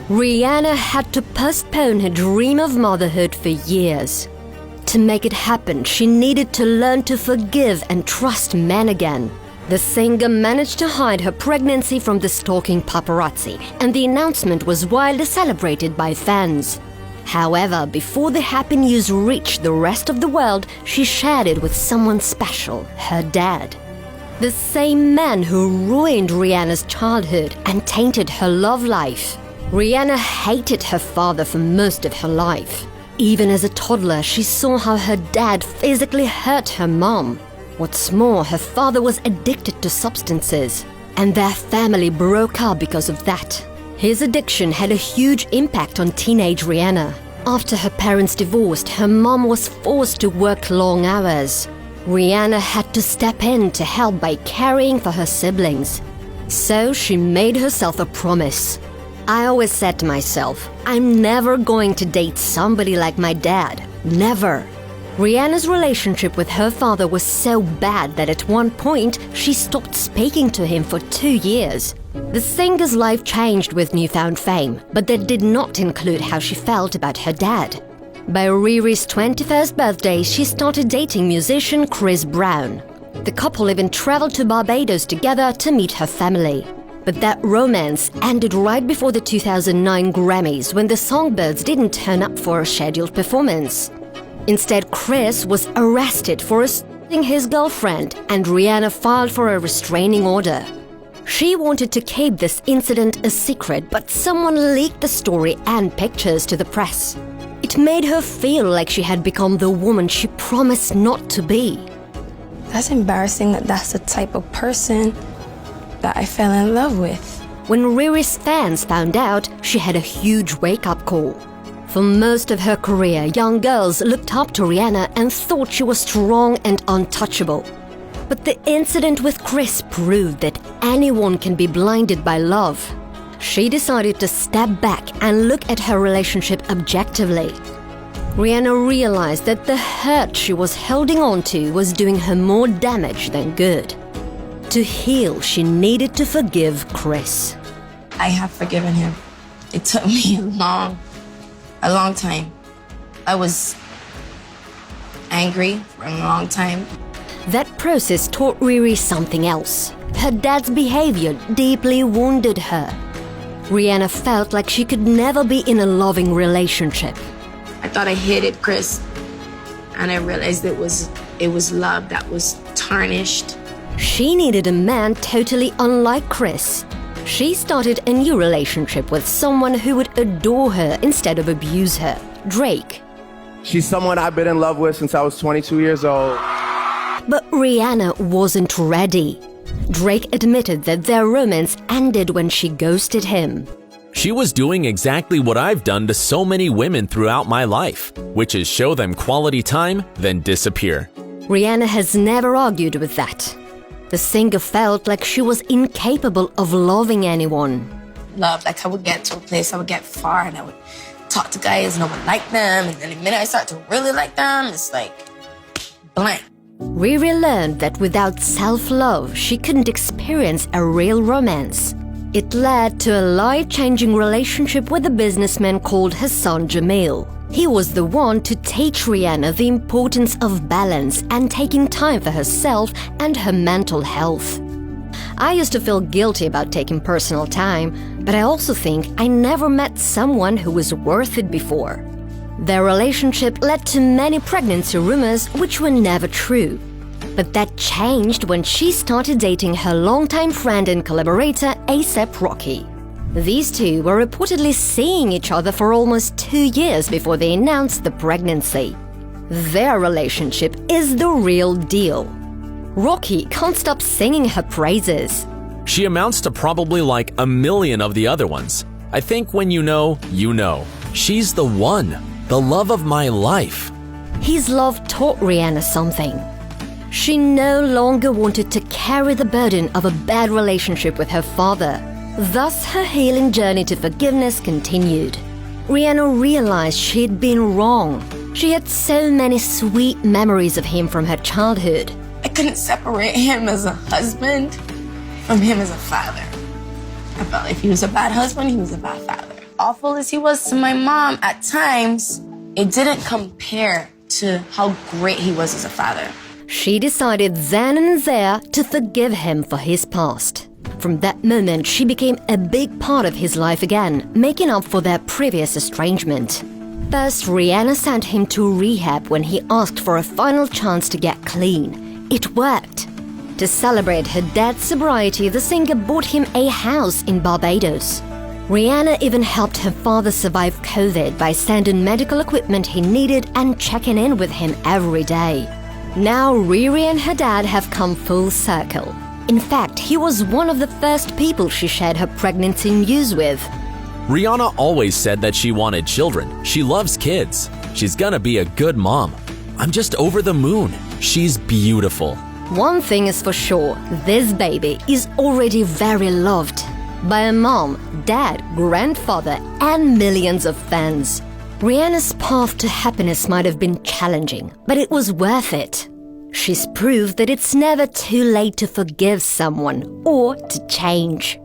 Rihanna had to postpone her dream of motherhood for years. To make it happen, she needed to learn to forgive and trust men again. The singer managed to hide her pregnancy from the stalking paparazzi, and the announcement was widely celebrated by fans. However, before the happy news reached the rest of the world, she shared it with someone special, her dad. The same man who ruined Rihanna's childhood and tainted her love life. Rihanna hated her father for most of her life. Even as a toddler, she saw how her dad physically hurt her mom. What's more, her father was addicted to substances, and their family broke up because of that. His addiction had a huge impact on teenage Rihanna. After her parents divorced, her mom was forced to work long hours. Rihanna had to step in to help by caring for her siblings. So she made herself a promise. I always said to myself, I'm never going to date somebody like my dad. Never. Rihanna's relationship with her father was so bad that at one point, she stopped speaking to him for 2 years. The singer's life changed with newfound fame, but that did not include how she felt about her dad. By Riri's 21st birthday, she started dating musician Chris Brown. The couple even traveled to Barbados together to meet her family. But that romance ended right before the 2009 Grammys when the Songbirds didn't turn up for a scheduled performance. Instead, Chris was arrested for assaulting his girlfriend, and Rihanna filed for a restraining order. She wanted to keep this incident a secret, but someone leaked the story and pictures to the press. It made her feel like she had become the woman she promised not to be. That's embarrassing that that's the type of person that I fell in love with. When Riri's fans found out, she had a huge wake-up call. For most of her career, young girls looked up to Rihanna and thought she was strong and untouchable. But the incident with Chris proved that anyone can be blinded by love. She decided to step back and look at her relationship objectively. Rihanna realized that the hurt she was holding on to was doing her more damage than good. To heal, she needed to forgive Chris. I have forgiven him. It took me a long time. I was angry for a long time. That process taught Riri something else. Her dad's behavior deeply wounded her. Rihanna felt like she could never be in a loving relationship. I thought I hated Chris, and I realized it was love that was tarnished. She needed a man totally unlike Chris. She started a new relationship with someone who would adore her instead of abuse her, Drake. She's someone I've been in love with since I was 22 years old. But Rihanna wasn't ready. Drake admitted that their romance ended when she ghosted him. She was doing exactly what I've done to so many women throughout my life, which is show them quality time, then disappear. Rihanna has never argued with that. The singer felt like she was incapable of loving anyone. Love, like I would get to a place, I would get far, and I would talk to guys and I would like them, and then the minute I start to really like them, it's like blank. Riri learned that without self-love, she couldn't experience a real romance. It led to a life-changing relationship with a businessman called Hassan Jamil. He was the one to teach Rihanna the importance of balance and taking time for herself and her mental health. I used to feel guilty about taking personal time, but I also think I never met someone who was worth it before. Their relationship led to many pregnancy rumors which were never true. But that changed when she started dating her longtime friend and collaborator A$AP Rocky. These two were reportedly seeing each other for almost 2 years before they announced the pregnancy. Their relationship is the real deal. Rocky can't stop singing her praises. She amounts to probably like 1 million of the other ones. I think when you know, you know. She's the one, the love of my life. His love taught Rihanna something. She no longer wanted to carry the burden of a bad relationship with her father. Thus, her healing journey to forgiveness continued. Rihanna realized she'd been wrong. She had so many sweet memories of him from her childhood. I couldn't separate him as a husband from him as a father. I felt like he was a bad husband, he was a bad father. awful as he was to my mom, at times, it didn't compare to how great he was as a father. She decided then and there to forgive him for his past. From that moment, she became a big part of his life again, making up for their previous estrangement. First, Rihanna sent him to rehab when he asked for a final chance to get clean. It worked. To celebrate her dad's sobriety, the singer bought him a house in Barbados. Rihanna even helped her father survive COVID by sending medical equipment he needed and checking in with him every day. Now Riri and her dad have come full circle. In fact, he was one of the first people she shared her pregnancy news with. Rihanna always said that she wanted children. She loves kids. She's gonna be a good mom. I'm just over the moon. She's beautiful. One thing is for sure, this baby is already very loved by a mom, dad, grandfather, and millions of fans. Rihanna's path to happiness might have been challenging, but it was worth it. She's proved that it's never too late to forgive someone or to change.